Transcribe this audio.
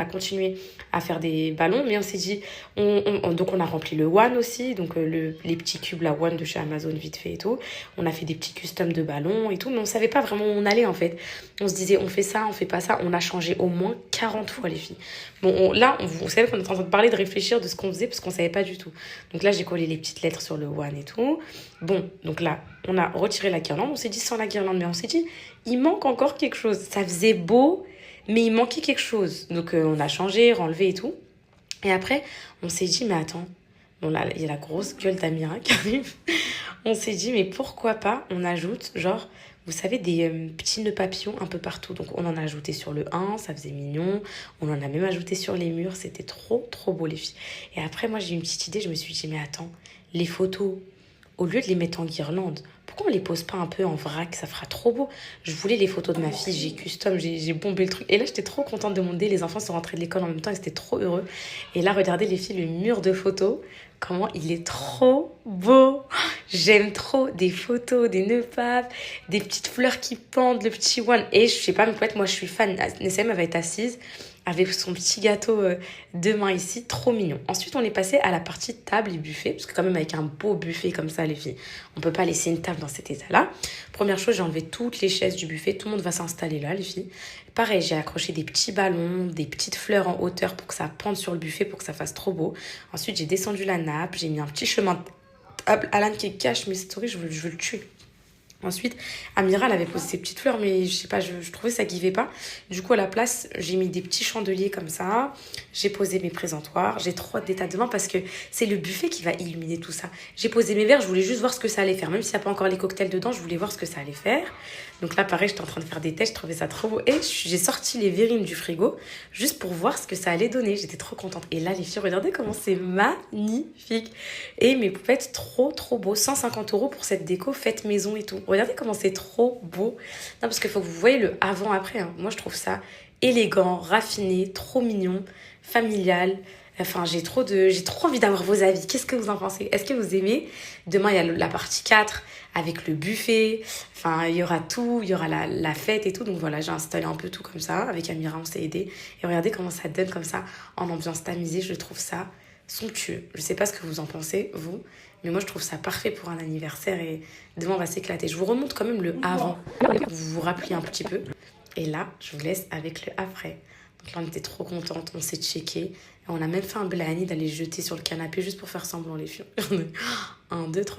a continué à faire des ballons, mais on s'est dit, donc on a rempli le One aussi, donc les petits cubes, la One de chez Amazon vite fait et tout. On a fait des petits customs de ballons et tout, mais on savait pas vraiment où on allait en fait. On se disait, on fait ça, on fait pas ça. On a changé au moins 40 fois les filles. Bon, vous savez qu'on est en train de parler, de réfléchir de ce qu'on faisait, parce qu'on savait pas du tout. Donc là, j'ai collé les petites lettres sur le One et tout. Bon, donc là, on a retiré la guirlande, on s'est dit sans la guirlande, mais on s'est dit, il manque encore quelque chose. Ça faisait beau, mais il manquait quelque chose. Donc, on a changé, renlevé et tout. Et après, on s'est dit, mais attends, bon là, il y a la grosse gueule d'Amira qui arrive. On s'est dit, mais pourquoi pas, on ajoute, genre, vous savez, des petits nœuds papillons un peu partout. Donc, on en a ajouté sur le 1, ça faisait mignon. On en a même ajouté sur les murs, c'était trop, trop beau, les filles. Et après, moi, j'ai eu une petite idée, je me suis dit, mais attends, les photos, au lieu de les mettre en guirlande, pourquoi on les pose pas un peu en vrac? Ça fera trop beau. Je voulais les photos de ma fille, j'ai custom, j'ai bombé le truc. Et là, j'étais trop contente de mon dé. Les enfants sont rentrés de l'école en même temps, ils étaient trop heureux. Et là, regardez les filles, le mur de photos, comment il est trop beau. J'aime trop des photos, des nœuds papes, des petites fleurs qui pendent, le petit one. Et je sais pas, mais peut-être moi, je suis fan. Nessem, elle va être assise avec son petit gâteau de main ici, trop mignon. Ensuite, on est passé à la partie table et buffet, parce que quand même avec un beau buffet comme ça, les filles, on peut pas laisser une table dans cet état-là. Première chose, j'ai enlevé toutes les chaises du buffet, tout le monde va s'installer là, les filles. Pareil, j'ai accroché des petits ballons, des petites fleurs en hauteur pour que ça pende sur le buffet, pour que ça fasse trop beau. Ensuite, j'ai descendu la nappe, j'ai mis un petit chemin de table. Alan qui cache mes stories, je veux le tuer. Ensuite, Amira, elle avait posé ses petites fleurs, mais je sais pas, je trouvais que ça givait pas. Du coup, à la place, j'ai mis des petits chandeliers comme ça. J'ai posé mes présentoirs. J'ai trop hâte d'état demain parce que c'est le buffet qui va illuminer tout ça. J'ai posé mes verres, je voulais juste voir ce que ça allait faire. Même s'il n'y a pas encore les cocktails dedans, je voulais voir ce que ça allait faire. Donc là, pareil, j'étais en train de faire des tests, je trouvais ça trop beau. Et j'ai sorti les verrines du frigo juste pour voir ce que ça allait donner. J'étais trop contente. Et là, les filles, regardez comment c'est magnifique. Et mes poupettes, trop, trop beau. 150 € pour cette déco faite maison et tout. Regardez comment c'est trop beau. Non, parce qu'il faut que vous voyez le avant-après. Hein. Moi, je trouve ça élégant, raffiné, trop mignon, familial. Enfin, j'ai trop envie d'avoir vos avis. Qu'est-ce que vous en pensez? Est-ce que vous aimez? Demain, il y a la partie 4 avec le buffet. Enfin, il y aura tout. Il y aura la fête et tout. Donc voilà, j'ai installé un peu tout comme ça. Avec Amira, on s'est aidé. Et regardez comment ça donne comme ça en ambiance tamisée. Je trouve ça somptueux. Je sais pas ce que vous en pensez, vous. Mais moi, je trouve ça parfait pour un anniversaire. Et demain, on va s'éclater. Je vous remonte quand même le avant. Vous vous rappelez un petit peu. Et là, je vous laisse avec le après. Donc là, on était trop contentes. On s'est checké. Et on a même fait un blani d'aller jeter sur le canapé juste pour faire semblant les filles. 1, 2, 3.